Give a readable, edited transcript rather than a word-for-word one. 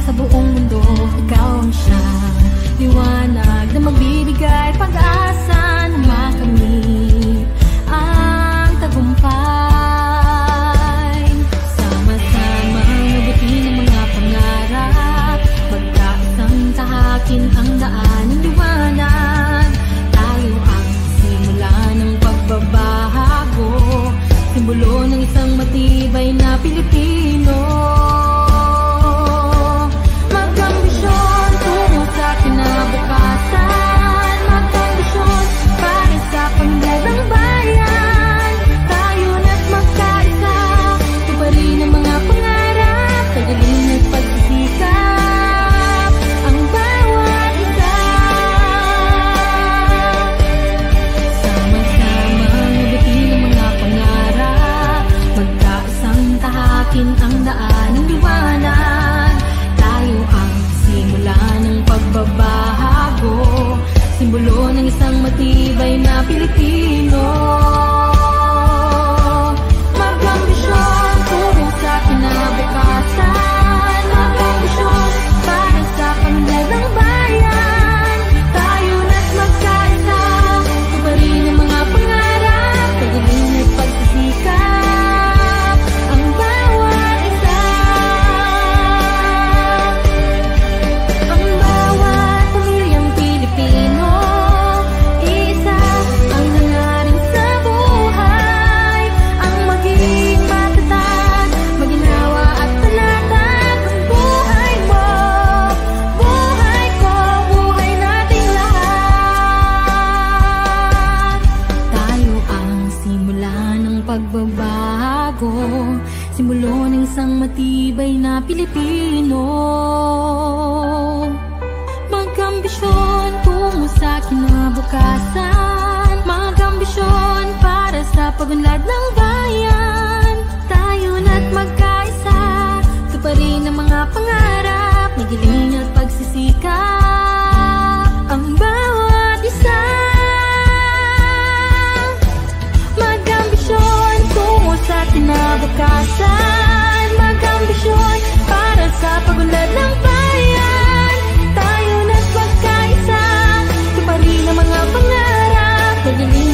sa buong mundo, ikaw ang siyang liwanag na magbibigay pag-asa na makamit ang tagumpay. Sama-samang mabuti ng mga pangarap, magkaisang tahakin ang daan ng liwanag. Tayo ang simula ng pagbabago, simbolo ng isang matibay na Pilipino. Mag-ambisyon tungo sa kinabukasan, mag-ambisyon para sa pamilya ng bayan. Tayo na't magkaisa, tuparin ang mga pangarap, pagaling at pagsisikap ang bawat isa. Sama-sama mabuti ng mga pangarap, magkaisang tahakin ang daan ng liwanag. Tayo ang simula ng pagbabago, simbolo ng isang matibay na Pilipino. Mag-ambisyon tungo sa kinabukasan, mag-ambisyon para sa pamilya ng bayan. Tayo na't magkaisa, tuparin ang mga pangarap, pagaling at pagsisikap ang bawat isa. Ang bawat pamilyang Pilipino, isa ang nangarin sa buhay, ang maging matatag, maginawa at talatag. Ang buhay mo, buhay ko, buhay nating lahat. Tayo ang simula ng pagbabago, simbolo ng isang matibay na Pilipino. Mag-ambisyon tungo sa kinabukasan, mag-ambisyon para sa pagunlad ng bayan. Tayo na't magkaisa, tuparin ang mga pangarap, magiling at pagsisikap ang bawat isa. Mag-ambisyon tungo sa kinabukasan, mag-ambisyon para sa pagunlad ng bayan. Tayo na't magkaisa, tuparin ang mga pangarap, magiling